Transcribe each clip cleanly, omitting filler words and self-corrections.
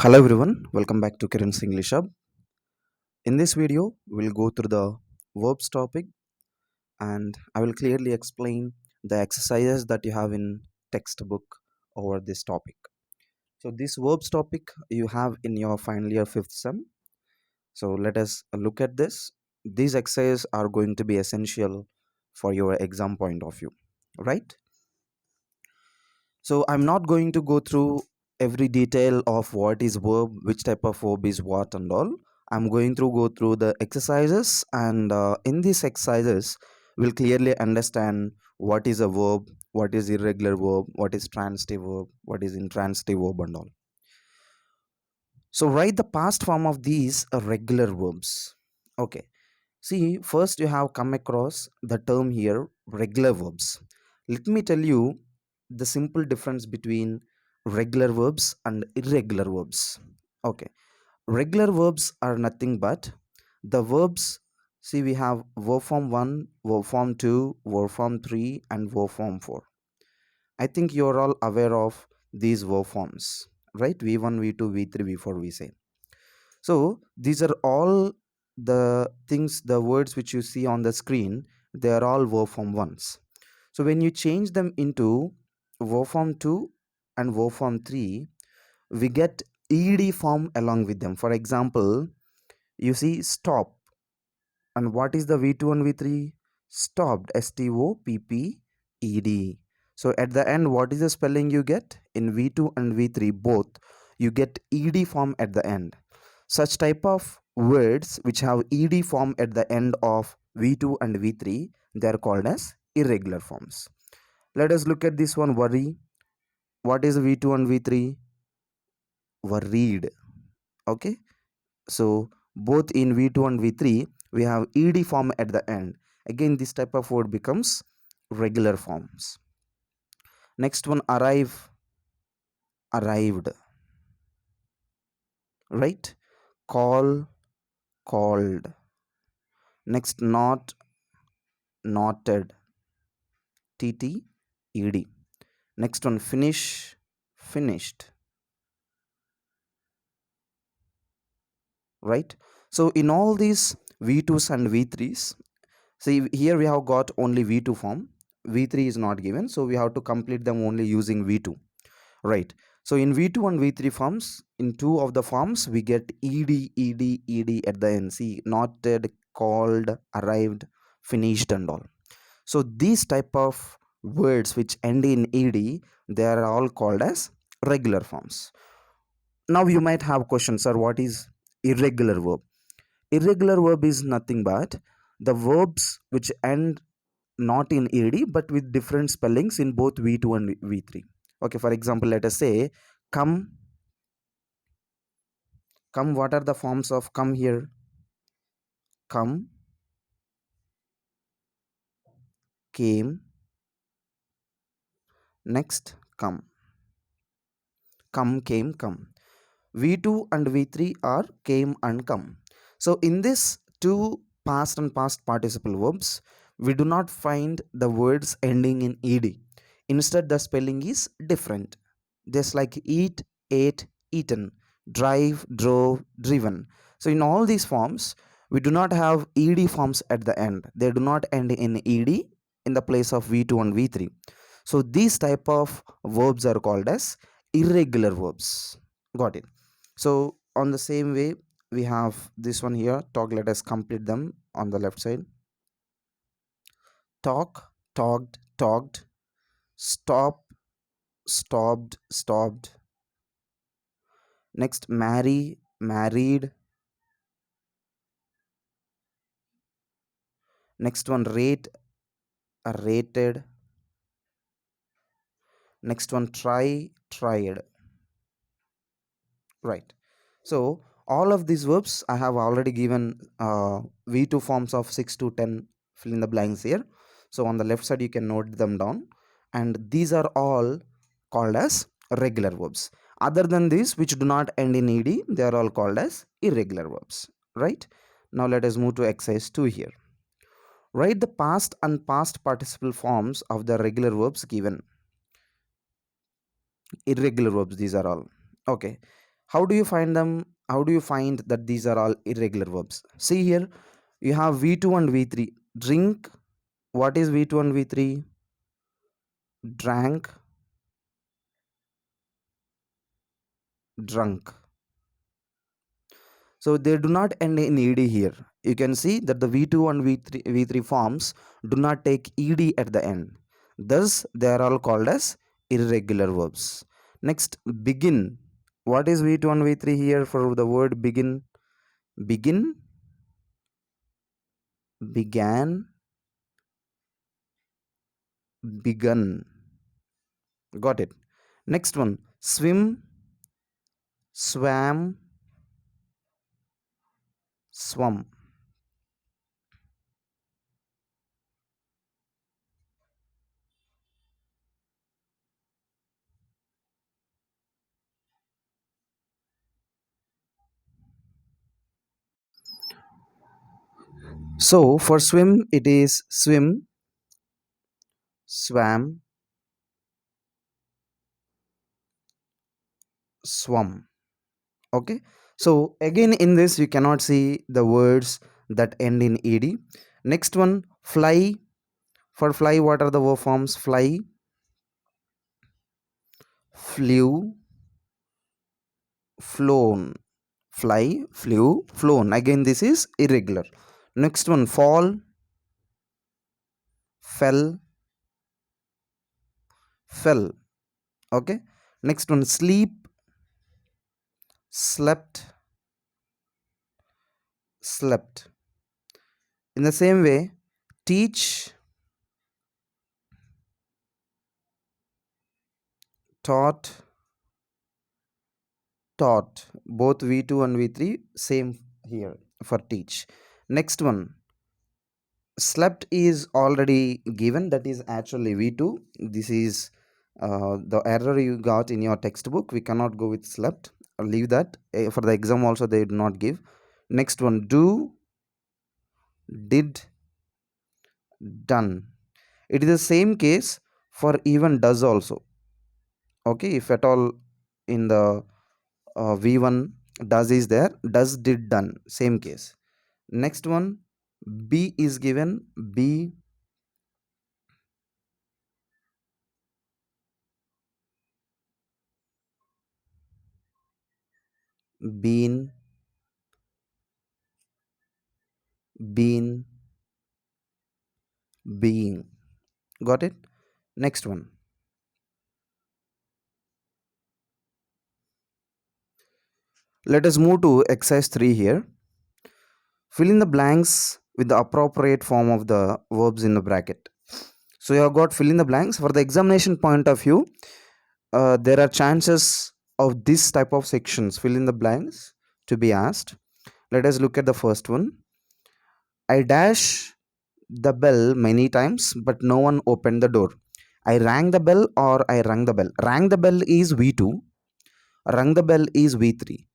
Hello everyone, welcome back to Kiran's English Hub. In this video, we'll go through the verbs topic and I will clearly explain the exercises that you have in textbook over this topic. So this verbs topic you have in your final year 5th sem. So let us look at this. These exercises are going to be essential for your exam point of view, right? So I'm not going to go through every detail of what is verb, which type of verb is what and all. I'm going to go through the exercises, and in these exercises we'll clearly understand what is a verb, what is irregular verb, what is transitive verb, what is intransitive verb and all. So write the past form of these regular verbs. Okay. See, first you have come across the term here regular verbs. Let me tell you the simple difference between regular verbs and irregular verbs. Okay, regular verbs are nothing but the verbs. See, we have verb form 1, verb form 2, verb form 3, and verb form 4. I think you're all aware of these verb forms, right? V1, V2, V3, V4, we say. So these are all the things, the words which you see on the screen, they are all verb form ones. So when you change them into verb form 2 and verb form 3, we get ed form along with them. For example, you see stop, and what is the v2 and v3? Stopped, stopped. So at the end, what is the spelling you get in v2 and v3 both? You get ed form at the end. Such type of words which have ed form at the end of v2 and v3, they are called as irregular forms. Let us look at this one, worry. What is v2 and v3? Worried. Okay, so both in v2 and v3 we have ed form at the end. Again, this type of word becomes regular forms. Next one, arrive, arrived, right? Call, called. Next, not, knotted, tt, ed. Next one, finish, finished, right? So in all these v2s and v3s, see here we have got only v2 form, v3 is not given, so we have to complete them only using v2, right? So in v2 and v3 forms, in two of the forms we get ed at the end. See, knotted, called, arrived, finished and all. So these type of words which end in ed, they are all called as regular forms. Now you might have questions, sir, what is irregular verb? Irregular verb is nothing but the verbs which end not in ed but with different spellings in both v2 and v3. Okay, for example, let us say come. Come, what are the forms of come here? Come, came, next come. Come, came, come. V2 and V3 are came and come. So in this two past and past participle verbs, we do not find the words ending in ed. Instead, the spelling is different. Just like eat, ate, eaten, drive, drove, driven. So in all these forms, we do not have ed forms at the end. They do not end in ed in the place of V2 and V3. So these type of verbs are called as irregular verbs. Got it? So on the same way, we have this one here, talk. Let us complete them on the left side. Talk, talked, talked. Stop, stopped, stopped. Next, marry, married. Next one, rate, rated. Next one, try, tried. Right. So all of these verbs I have already given v2 forms of 6 to 10, fill in the blanks here. So on the left side you can note them down, and these are all called as regular verbs. Other than these which do not end in ed, they are all called as irregular verbs, right? Now let us move to exercise 2 here. Write the past and past participle forms of the regular verbs given. Irregular verbs, these are all. Okay, How do you find them? How do you find that these are all irregular verbs? See here, you have v2 and v3. Drink, what is v2 and v3? Drank, drunk. So they do not end in ed here. You can see that the v2 and v3 forms do not take ed at the end. Thus they are all called as irregular verbs. Next, begin. What is v2 and v3 here for the word begin? Begin, began, begun. Got it. Next one, swim, swam, swum. So for swim, it is swim, swam, swum. Okay. So again in this you cannot see the words that end in ed. Next one, fly. For fly, what are the verb forms? Fly, flew, flown. Fly, flew, flown. Again this is irregular. Next one, fall, fell, fell. Okay. Next one, sleep, slept, slept. In the same way, teach, taught, taught. Both v2 and v3 same here for teach. Next one, slept is already given, that is actually v2. This is the error you got in your textbook. We cannot go with slept, leave that. For the exam also they do not give. Next one, do, did, done. It is the same case for even does also. Okay, if at all in the v1 does is there, does, did, done, same case. Next one, be is given, be, been, been, being. Got it? Next one, let us move to exercise 3 here. Fill in the blanks with the appropriate form of the verbs in the bracket. So you have got fill in the blanks. For the examination point of view, there are chances of this type of sections, fill in the blanks, to be asked. Let us look at the first one. I dash the bell many times, but no one opened the door. I rang the bell or I rang the bell. Rang the bell is v2, rang the bell is v3.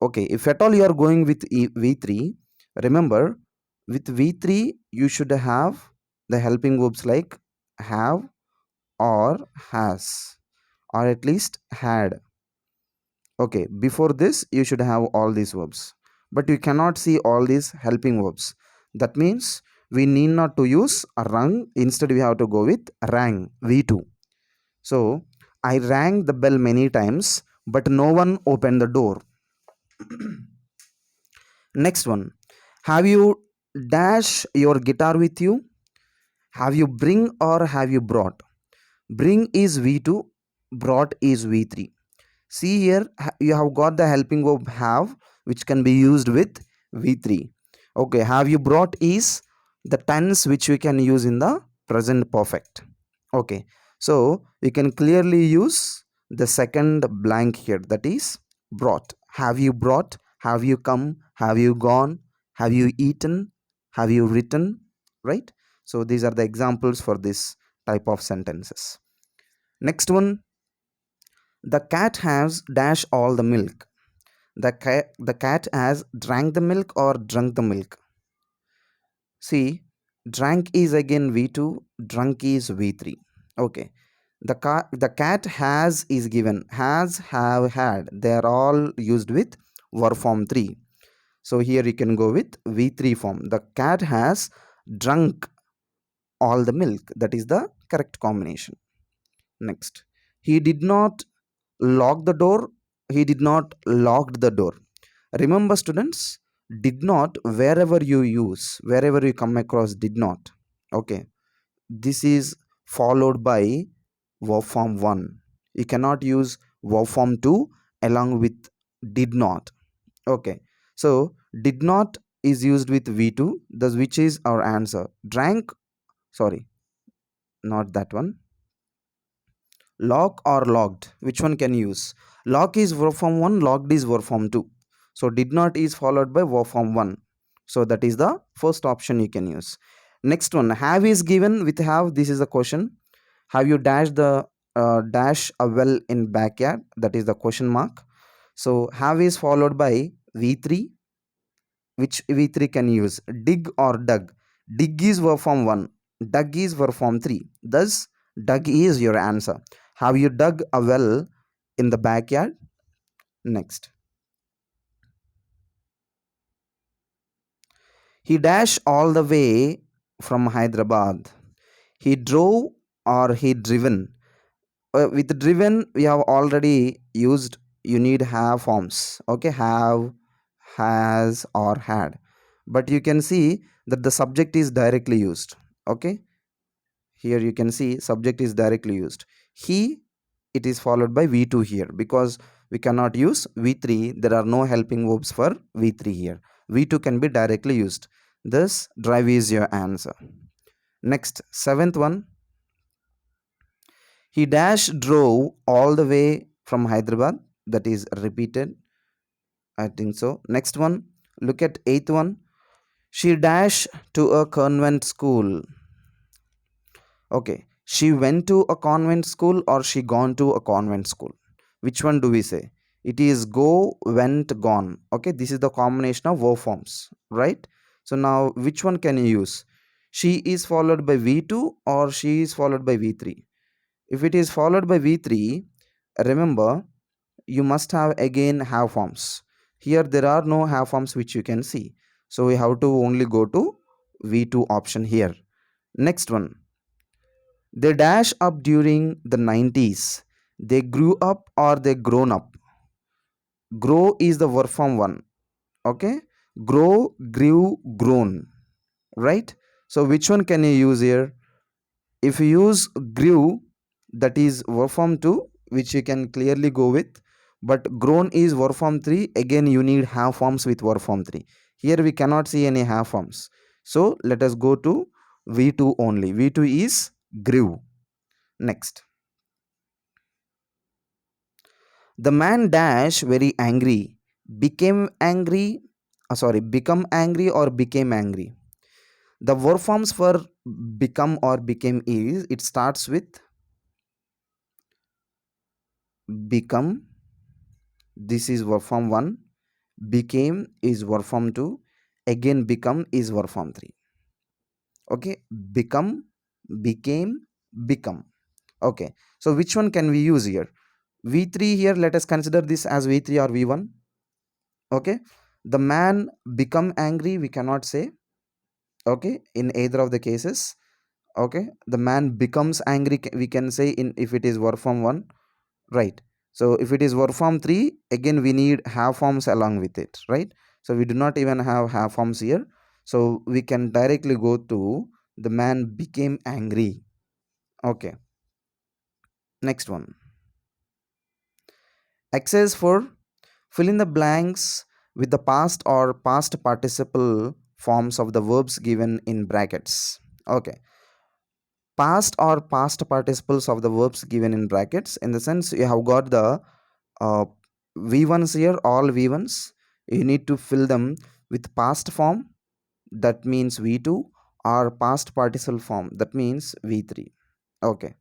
Okay, if at all you are going with v3, remember with v3 you should have the helping verbs like have or has, or at least had. Okay, before this you should have all these verbs, but you cannot see all these helping verbs. That means we need not to use a rung, instead we have to go with rang, v2. So I rang the bell many times, but no one opened the door. Next one, have you dash your guitar with you? Have you bring or have you brought? Bring is v2, brought is v3. See here, you have got the helping verb have, which can be used with v3. Okay, have you brought is the tense which we can use in the present perfect. Okay, so you can clearly use the second blank here, that is brought. Have you brought? Have you come? Have you gone? Have you eaten? Have you written? Right? So these are the examples for this type of sentences. Next one, the cat has dash all the milk. The cat has drank the milk or drunk the milk. See, drank is again v2, drunk is v3. Okay, The cat has is given, has, have, had, they are all used with verb form 3. So here you can go with V3 form. The cat has drunk all the milk. That is the correct combination. Next, he did not lock the door. He did not locked the door. Remember, students, did not, wherever you come across did not. Okay, this is followed by verb form 1. You cannot use verb form 2 along with did not. Okay, so did not is used with V2, thus which is our answer. Drank, sorry, not that one. Lock or logged, which one can you use? Lock is verb form 1, logged is verb form 2. So did not is followed by verb form 1. So that is the first option you can use. Next one, have is given with have. This is the question. Have you dashed the dash a well in backyard? That is the question mark. So have is followed by V3. Which V3 can use? Dig or dug? Dig is verb form 1. Dug is verb form 3. Thus, dug is your answer. Have you dug a well in the backyard? Next. He dashed all the way from Hyderabad. He drove or he driven. With driven, we have already used, you need have forms. Okay, have, has, or had. But you can see that the subject is directly used. Okay, here you can see subject is directly used. He, it is followed by V2 here because we cannot use V3. There are no helping verbs for V3 here. V2 can be directly used. Thus, drive is your answer. Next, seventh one. He dash drove all the way from Hyderabad. That is repeated. I think so. Next one. Look at eighth one. She dash to a convent school. Okay. She went to a convent school or she gone to a convent school. Which one do we say? It is go, went, gone. Okay. This is the combination of verb forms. Right. So now which one can you use? She is followed by V2 or she is followed by V3. If it is followed by V3, remember you must have again have forms. Here there are no have forms which you can see. So we have to only go to V2 option here. Next one. They dash up during the 90s. They grew up or they grown up. Grow is the verb form 1. Okay. Grow, grew, grown. Right. So which one can you use here? If you use grew, that is verb form 2, which you can clearly go with. But grown is verb form 3. Again, you need have forms with verb form 3. Here we cannot see any have forms. So let us go to V2 only. V2 is grew. Next. The man dash very angry. Became angry. Become angry or became angry. The verb forms for become or became is, it starts with become. This is verb form 1. Became is verb form 2. Again become is verb form 3. Okay, become, became, become. Okay, so which one can we use here? V3 here, let us consider this as V3 or V1. Okay, the man become angry, we cannot say. Okay, in either of the cases. Okay, the man becomes angry, we can say in if it is verb form 1. Right. So if it is verb form 3, again we need have forms along with it, right? So we do not even have forms here. So we can directly go to the man became angry. Okay. Next one. Exercise for fill in the blanks with the past or past participle forms of the verbs given in brackets. Okay. Past or past participles of the verbs given in brackets, in the sense you have got the uh, V1s here, all V1s. You need to fill them with past form, that means V2, or past participle form, that means V3. Okay,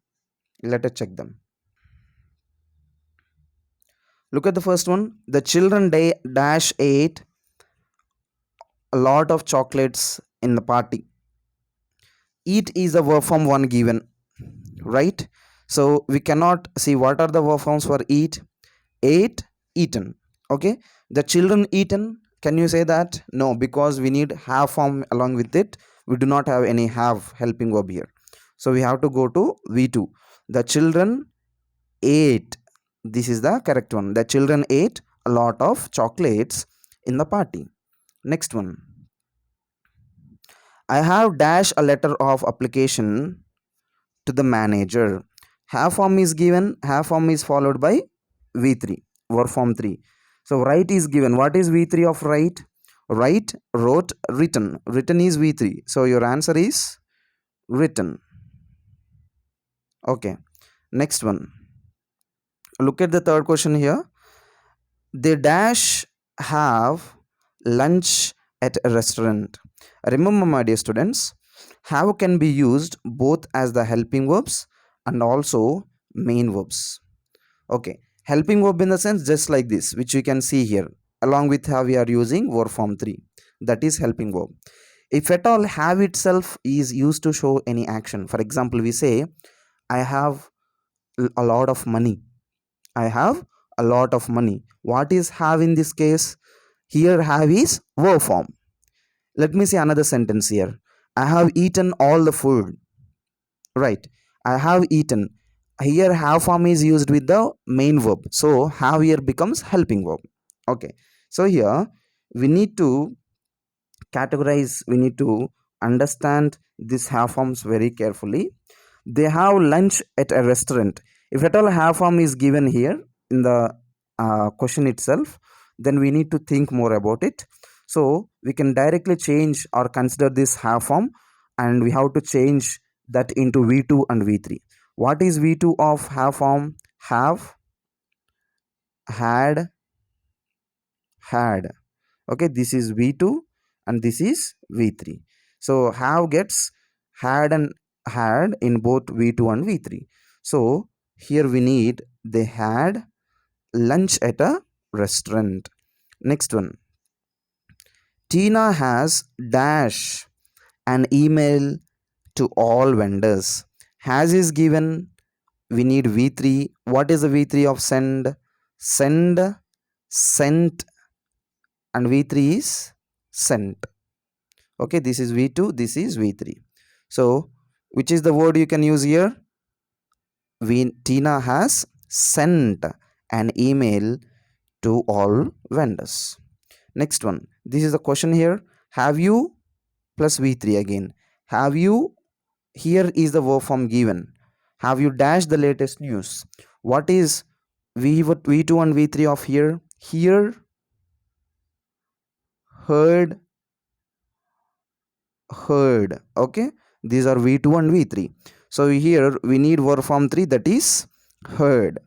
let us check them. Look at the first one. The children dash ate a lot of chocolates in the party. Eat is the verb form 1 given, right? So we cannot see what are the verb forms for eat. Ate, eaten. Okay, the children eaten. Can you say that? No, because we need have form along with it. We do not have any have helping verb here. So we have to go to V2. The children ate. This is the correct one. The children ate a lot of chocolates in the party. Next one. I have dash a letter of application to the manager. Have form is given, have form is followed by V3, verb form 3. So write is given. What is V3 of write? Write, wrote, written. Written is V3. So your answer is written. Okay. Next one. Look at the third question here. They dash have lunch at a restaurant. Remember, my dear students, have can be used both as the helping verbs and also main verbs. Okay, helping verb in the sense just like this, which you can see here, along with how we are using verb form 3. That is helping verb. If at all have itself is used to show any action, for example, we say, I have a lot of money. I have a lot of money. What is have in this case? Here have is verb form. Let me see another sentence here. I have eaten all the food. Right. I have eaten. Here have form is used with the main verb. So have here becomes helping verb. Okay. So here we need to categorize, we need to understand these have forms very carefully. They have lunch at a restaurant. If at all have form is given here in the question itself, then we need to think more about it. So we can directly change or consider this have form, and we have to change that into V2 and V3. What is V2 of have form? Have, had, had. Okay, this is V2 and this is V3. So have gets had and had in both V2 and V3. So here we need they had lunch at a restaurant. Next one. Tina has dash an email to all vendors. Has is given. We need V3. What is the V3 of send? Send, sent, and V3 is sent. Okay, this is V2, this is V3. So which is the word you can use here? Tina has sent an email to all vendors. Next one, this is the question here. Have you plus V3 again. Have you, here is the verb form given. Have you dashed the latest news? What is V2 and V3 of here? Here, heard, heard. Okay, these are V2 and V3. So here we need verb form 3, that is heard.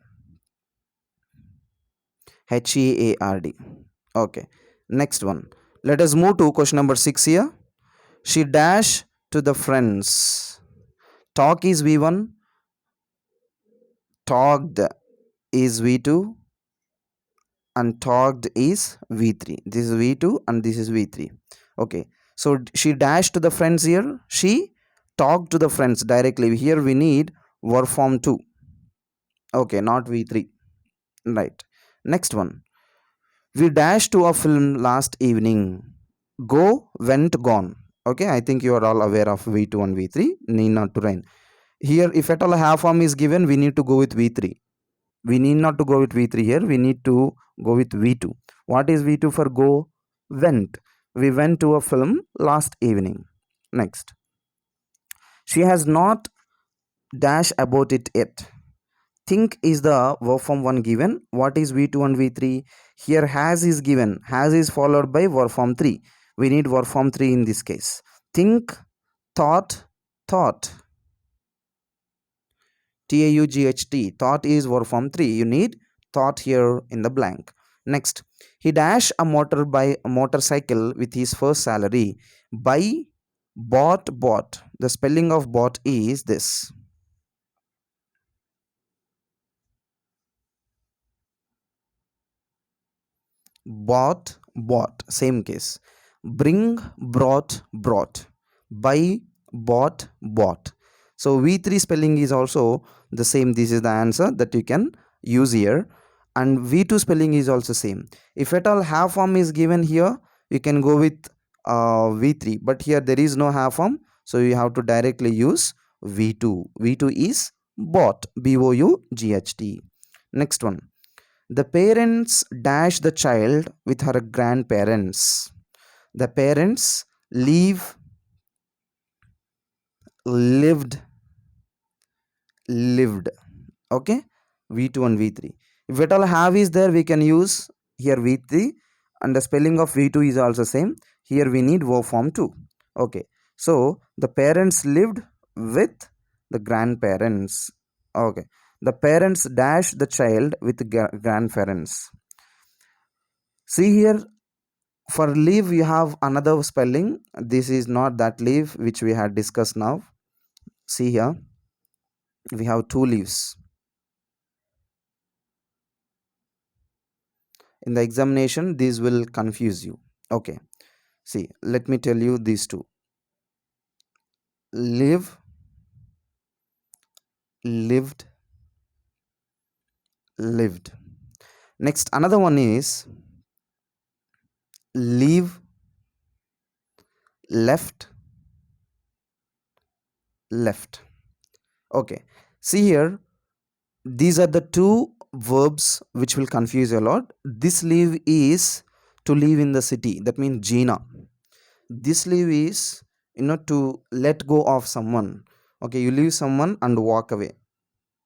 Heard. Okay, next one. Let us move to question number 6 here. She dash to the friends. Talk is V1, talked is V2, and talked is V3. This is V2 and this is V3. Okay, so she dashed to the friends here. She talked to the friends directly. Here we need verb form 2. Okay, not V3. Right. Next one. We dashed to a film last evening. Go, went, gone. Okay, I think you are all aware of V2 and V3. Need not to rain. Here, if at all a half form is given, we need to go with V3. We need not to go with V3 here. We need to go with V2. What is V2 for go? Went. We went to a film last evening. Next. She has not dash about it yet. Think is the verb form 1 given. What is V2 and V3? Here has is given. Has is followed by verb form 3. We need verb form 3 in this case. Think, thought, thought. T-A-U-G-H-T. Thought is verb form 3. You need thought here in the blank. Next. He dash a motorcycle with his first salary. Buy, bought, bought. The spelling of bought is this. Bought, bought. Same case. Bring, brought, brought. Buy, bought, bought. So V3 spelling is also the same. This is the answer that you can use here. And V2 spelling is also same. If at all have form is given here, you can go with V3. But here there is no have form. So you have to directly use V2. V2 is bought. B-O-U-G-H-T. Next one. The parents dash the child with her grandparents. The parents leave, lived, lived. Okay, V2 and V3. If at all have is there, we can use here V3, and the spelling of V2 is also same. Here we need verb form too. Okay, so the parents lived with the grandparents. Okay, the parents dash the child with grandparents. See here, for leave you have another spelling. This is not that leave which we had discussed now. See here, we have two leaves. In the examination, these will confuse you. Okay, see, let me tell you these two. Live, lived, lived. Next, another one is leave, left, left. Okay, see here, these are the two verbs which will confuse you a lot. This leave is to live in the city, that means Gina. This leave is, to let go of someone. Okay, you leave someone and walk away.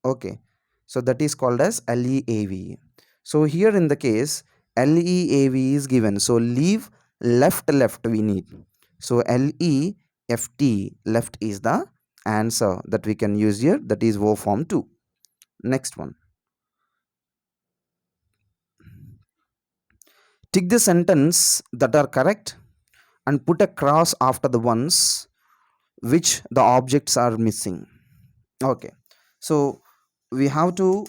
Okay, so that is called as LEAV. So here in the case, LEAV is given, so leave, left, left we need. So LEFT, left is the answer that we can use here. That is verb form 2. Next one, tick the sentence that are correct and put a cross after the ones which the objects are missing. Okay, so we have to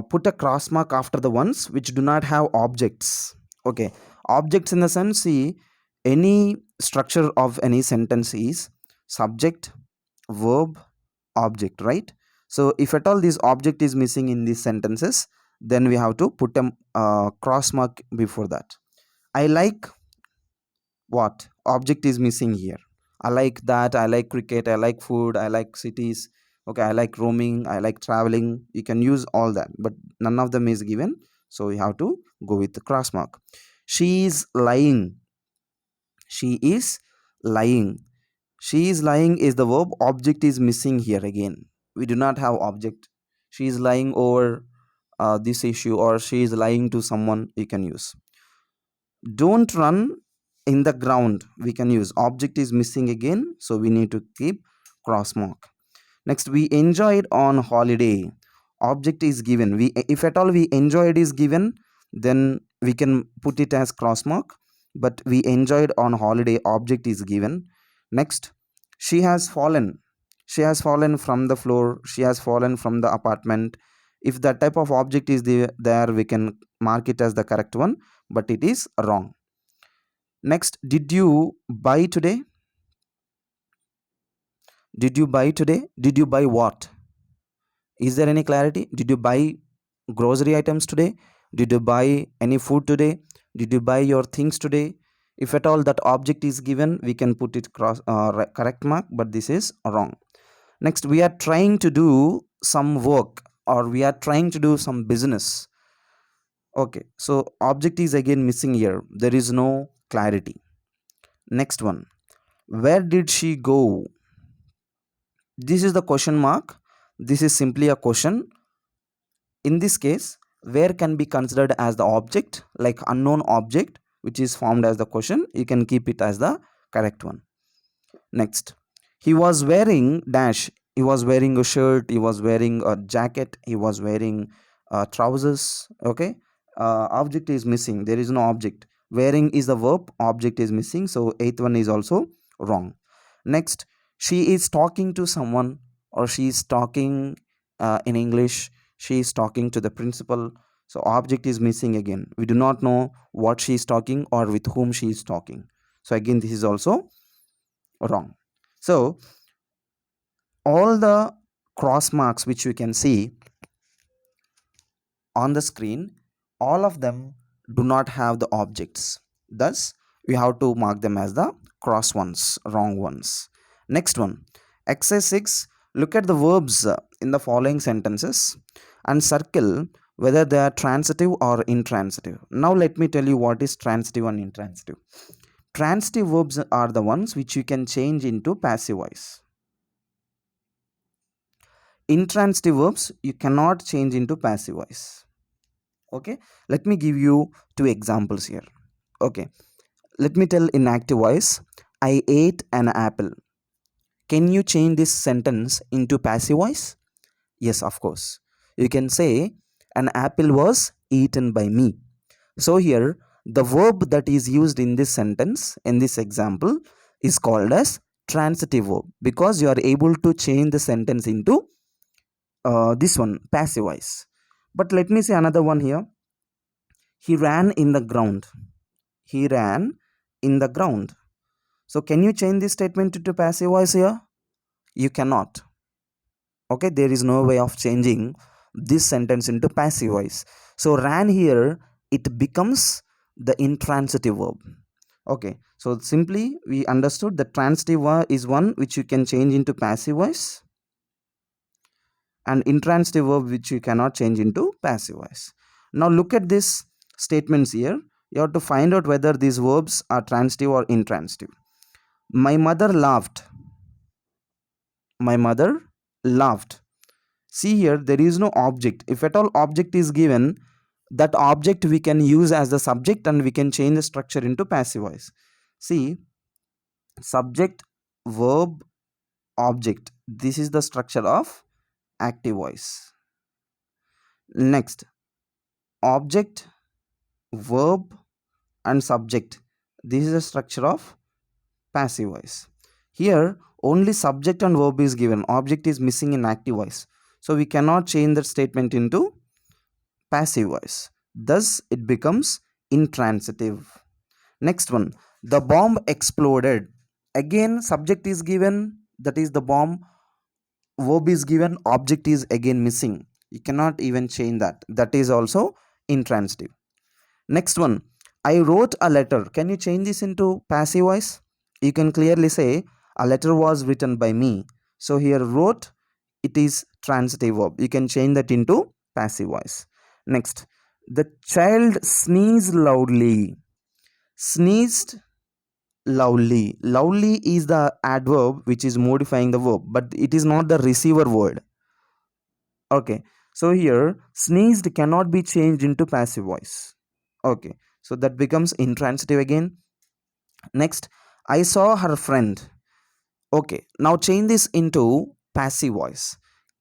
put a cross mark after the ones which do not have objects. Okay, objects in the sense, see, any structure of any sentence is subject, verb, object, right? So if at all this object is missing in these sentences, then we have to put a cross mark before that. I like what object is missing here. I like that, I like cricket, I like food, I like cities. Okay, I like roaming, I like traveling. You can use all that, but none of them is given, so we have to go with the cross mark. She is lying. She is lying. She is lying is the verb. Object is missing here again. We do not have object. She is lying over this issue, or she is lying to someone. You can use. Don't run in the ground. We can use. Object is missing again, so we need to keep cross mark. Next, we enjoyed on holiday. Object is given. We, if at all we enjoyed is given, then we can put it as cross mark. But we enjoyed on holiday. Object is given. Next, she has fallen. She has fallen from the floor. She has fallen from the apartment. If that type of object is there, we can mark it as the correct one, but it is wrong. Next, did you buy today? Did you buy today? Did you buy what? Is there any clarity? Did you buy grocery items today? Did you buy any food today? Did you buy your things today? If at all that object is given, we can put it correct mark, but this is wrong. Next, we are trying to do some work, or we are trying to do some business. Okay, so object is again missing here. There is no clarity. Next one, where did she go? This is the question mark. This is simply a question. In this case, where can be considered as the object, like unknown object which is formed as the question. You can keep it as the correct one. Next, he was wearing dash. He was wearing a shirt, he was wearing a jacket, he was wearing trousers. Okay, object is missing. There is no object. Wearing is the verb, object is missing, so eighth one is also wrong. Next, she is talking to someone, or she is talking in English. She is talking to the principal, so object is missing again. We do not know what she is talking or with whom she is talking, so again this is also wrong. So all the cross marks which you can see on the screen, all of them do not have the objects. Thus, we have to mark them as the cross ones, wrong ones. Next one, exercise 6. Look at the verbs in the following sentences and circle whether they are transitive or intransitive. Now, let me tell you what is transitive and intransitive. Transitive verbs are the ones which you can change into passive voice. Intransitive verbs you cannot change into passive voice. Okay, let me give you two examples here. Okay, let me tell in active voice, I ate an apple. Can you change this sentence into passive voice? Yes, of course. You can say an apple was eaten by me. So here the verb that is used in this sentence, in this example, is called as transitive verb because you are able to change the sentence into this one passive voice. But let me say another one here. He ran in the ground. He ran in the ground. So can you change this statement to passive voice here? You cannot. Okay, there is no way of changing this sentence into passive voice. So ran here, it becomes the intransitive verb. Okay, so simply we understood the transitive is one which you can change into passive voice, and intransitive verb which you cannot change into passive voice. Now look at these statements here. You have to find out whether these verbs are transitive or intransitive. My mother laughed. My mother laughed. See here, there is no object. If at all object is given, that object we can use as the subject and we can change the structure into passive voice. See, subject, verb, object. This is the structure of active voice. Next, object, verb, and subject. This is the structure of passive voice. Here only subject and verb is given, object is missing in active voice, so we cannot change the statement into passive voice, thus it becomes intransitive. Next one, the bomb exploded. Again subject is given, that is the bomb, verb is given, object is again missing, you cannot even change that, that is also intransitive. Next one, I wrote a letter. Can you change this into passive voice? You can clearly say a letter was written by me. So here wrote, it is transitive verb. You can change that into passive voice. Next, the child sneezed loudly. Sneezed loudly. Loudly is the adverb which is modifying the verb, but it is not the receiver word. Okay, so here sneezed cannot be changed into passive voice. Okay, so that becomes intransitive again. Next, I saw her friend. Okay, now change this into passive voice.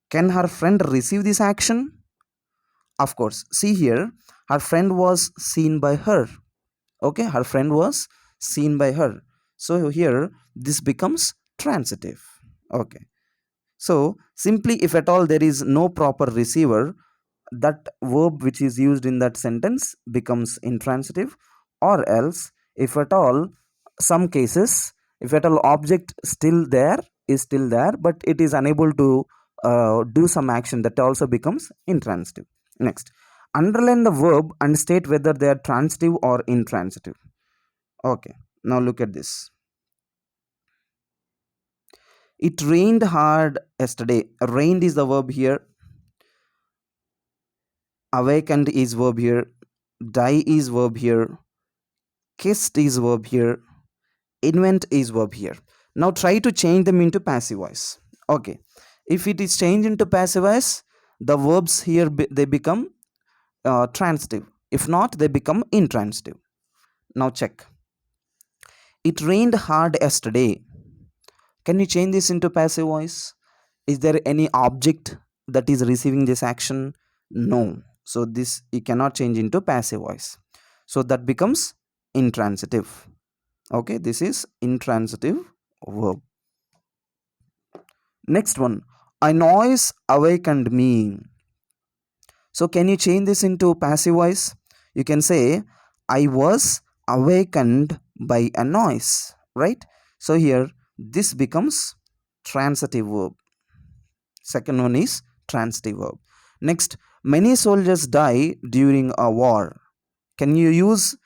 Can her friend receive this action? Of course. See here, her friend was seen by her. Okay, her friend was seen by her. So here this becomes transitive. Okay. So simply if at all there is no proper receiver, that verb which is used in that sentence becomes intransitive, or else if at all some cases, if at all object still there is still there but it is unable to do some action, that also becomes intransitive. Next, underline the verb and state whether they are transitive or intransitive. Okay, now look at this. It rained hard yesterday. Rained is the verb here, awakened is verb here, die is verb here, kissed is verb here, invent is verb here. Now try to change them into passive voice. Okay, if it is changed into passive voice, the verbs here they become transitive. If not, they become intransitive. Now check. It rained hard yesterday. Can you change this into passive voice? Is there any object that is receiving this action? No. So this you cannot change into passive voice. So that becomes intransitive. Okay, this is intransitive verb. Next one, a noise awakened me. So can you change this into passive voice? You can say I was awakened by a noise, right? So here this becomes transitive verb. Second one is transitive verb. Next, many soldiers die during a war. Can you use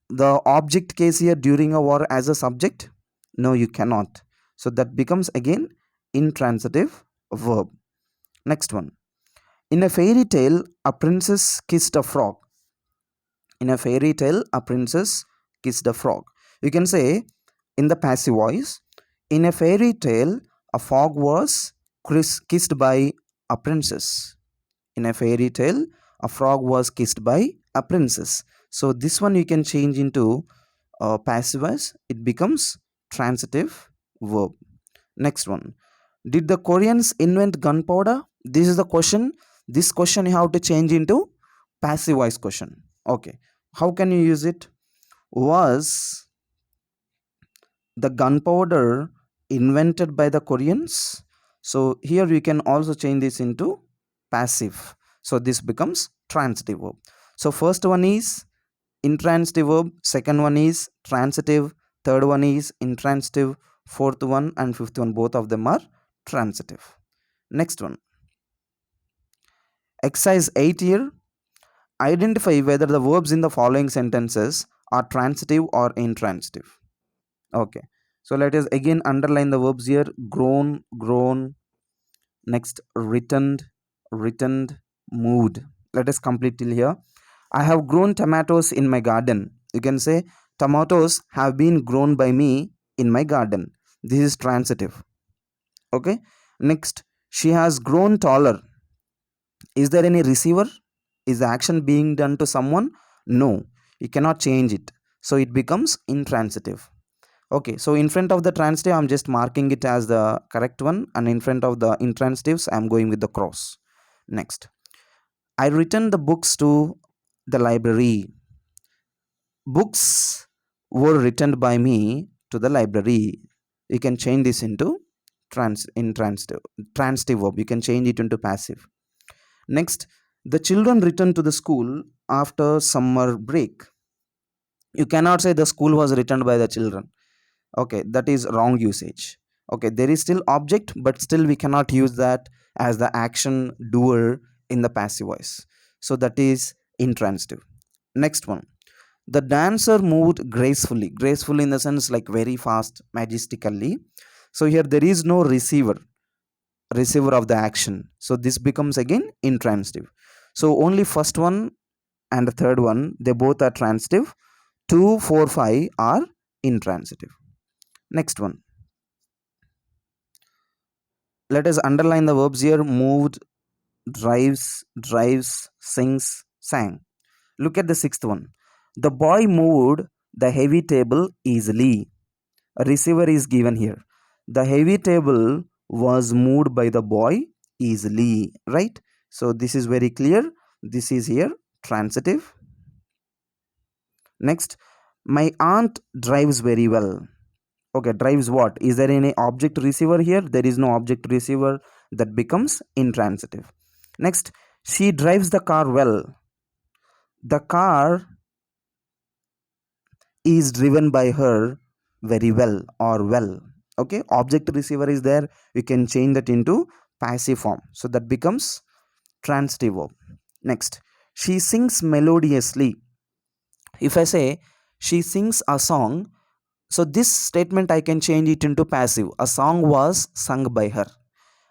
the object case here during a war as a subject? No, you cannot. So that becomes again intransitive verb. Next one. In a fairy tale, a princess kissed a frog. In a fairy tale, a princess kissed a frog. You can say in the passive voice, in a fairy tale, a frog was kissed by a princess. In a fairy tale, a frog was kissed by a princess. So this one you can change into passive voice. It becomes transitive verb. Next one. Did the Koreans invent gunpowder? This is the question. This question you have to change into passive voice question. Okay. How can you use it? Was the gunpowder invented by the Koreans? So here we can also change this into passive. So this becomes transitive verb. So first one is intransitive verb, second one is transitive, third one is intransitive, fourth one and fifth one, both of them are transitive. Next one. Exercise 8 here. Identify whether the verbs in the following sentences are transitive or intransitive. Okay. So let us again underline the verbs here. Grown, grown. Next, returned, returned, moved. Let us complete till here. I have grown tomatoes in my garden. You can say tomatoes have been grown by me in my garden. This is transitive. Okay. Next, she has grown taller. Is there any receiver? Is the action being done to someone? No. You cannot change it. So it becomes intransitive. Okay, so in front of the transitive, I'm just marking it as the correct one, and in front of the intransitives, I'm going with the cross. Next, I returned the books to the library. Books were returned by me to the library. You can change this into transitive verb. You can change it into passive. Next, the children returned to the school after summer break. You cannot say the school was returned by the children. Okay, that is wrong usage. Okay, there is still object, but still we cannot use that as the action doer in the passive voice. So that is intransitive. Next one. The dancer moved gracefully. Gracefully in the sense like very fast, majestically. So here there is no receiver of the action. So this becomes again intransitive. So only first one and the third one, they both are transitive. 2, 4, 5 are intransitive. Next one. Let us underline the verbs here. Moved, drives, sings, sang. Look at the sixth one. The boy moved the heavy table easily. A receiver is given here. The heavy table was moved by the boy easily, right? So this is very clear. This is here transitive. Next, my aunt drives very well. Okay, drives what? Is there any object receiver here? There is no object receiver. That becomes intransitive. Next, she drives the car well. The car is driven by her very well or well. Okay, object receiver is there. You can change that into passive form. So that becomes transitive verb. Next, she sings melodiously. If I say she sings a song, so this statement I can change it into passive. A song was sung by her.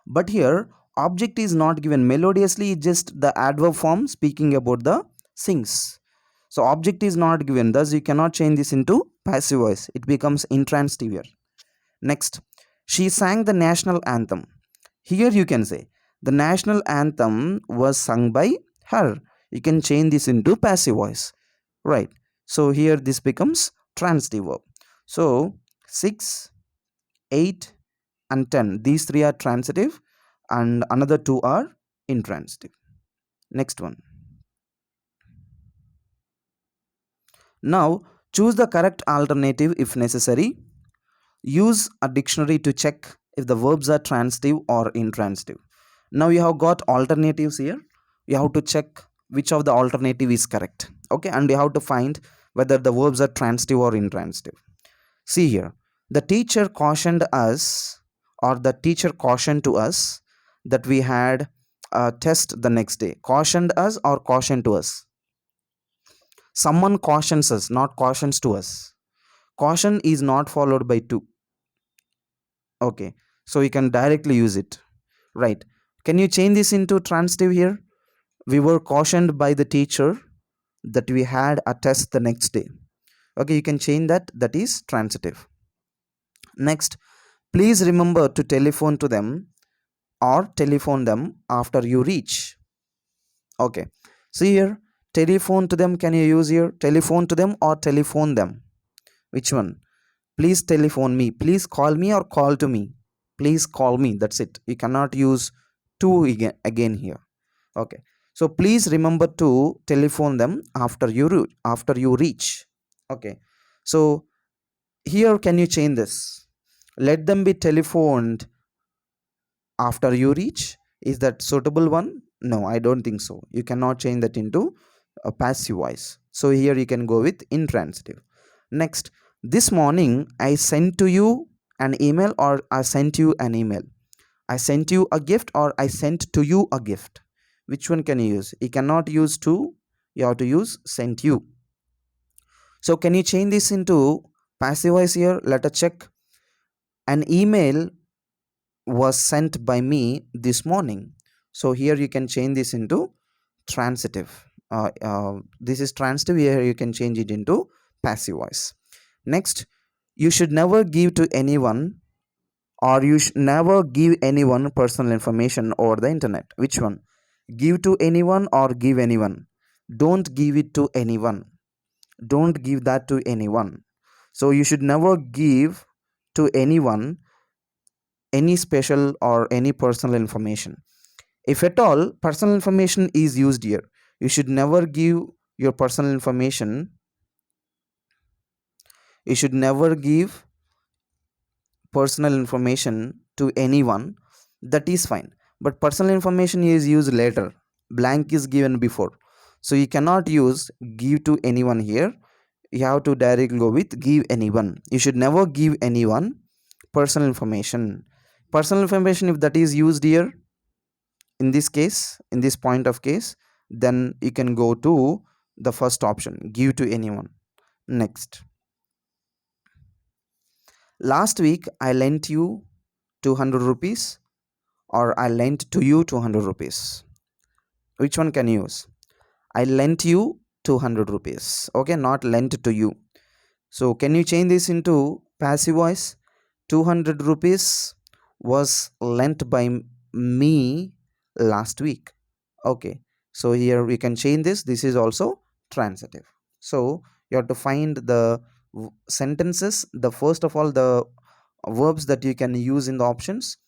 But here object is not given. Melodiously is just the adverb form speaking about the sings. So object is not given. Thus you cannot change this into passive voice. It becomes intransitive here. Next, she sang the national anthem. Here you can say the national anthem was sung by her. You can change this into passive voice. Right. So here this becomes transitive verb. So 6, 8 and 10. These three are transitive and another two are intransitive. Next one. Now choose the correct alternative if necessary. Use a dictionary to check if the verbs are transitive or intransitive. Now you have got alternatives here. You have to check which of the alternative is correct. Okay, and you have to find whether the verbs are transitive or intransitive. See here. The teacher cautioned us, or the teacher cautioned to us that we had a test the next day. Cautioned us or cautioned to us? Someone cautions us, not cautions to us. Caution is not followed by to. Okay, so you can directly use it. Right. Can you change this into transitive here? We were cautioned by the teacher that we had a test the next day. Okay, you can change that. That is transitive. Next, please remember to telephone to them or telephone them after you reach. Okay, see here, telephone to them. Can you use here telephone to them or telephone them? Which one? Please telephone me. Please call me or call to me. Please call me. That's it. You cannot use to again here. Okay, so please remember to telephone them after you reach. Okay, so here can you change this? Let them be telephoned after you reach. Is that suitable one? No, I don't think so. You cannot change that into a passive voice, so here you can go with intransitive. Next, this morning I sent to you an email, or I sent you an email. I sent you a gift, or I sent to you a gift. Which one can you use? You cannot use to, you have to use sent you. So can you change this into passive voice here? Let us check. An email was sent by me this morning. So here you can change this into transitive. This is transitive. Here you can change it into passive voice. Next, you should never give to anyone, or you should never give anyone personal information over the internet. Which one? Give to anyone or give anyone? Don't give it to anyone. Don't give that to anyone. So you should never give to anyone any special or any personal information. If at all personal information is used here, you should never give your personal information. You should never give personal information to anyone. That is fine. But personal information is used later. Blank is given before. So you cannot use give to anyone here. You have to directly go with give anyone. You should never give anyone personal information. Personal information, if that is used here, in this case, in this point of case, then you can go to the first option, give to anyone. Next, last week I lent you 200 rupees, or I lent to you 200 rupees. Which one can you use? I lent you 200 rupees. Okay, not lent to you. So can you change this into passive voice? 200 rupees was lent by me last week. Okay, so here we can change this. This is also transitive. So you have to find the sentences, the first of all the verbs that you can use in the options,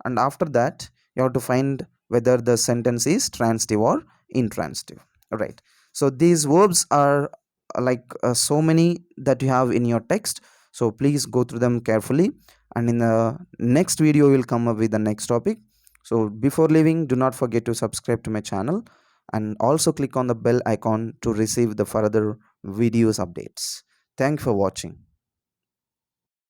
and after that you have to find whether the sentence is transitive or intransitive. Right, so these verbs are like so many that you have in your text, so please go through them carefully, and in the next video we will come up with the next topic. So before leaving, do not forget to subscribe to my channel and also click on the bell icon to receive the further videos updates. Thank you for watching.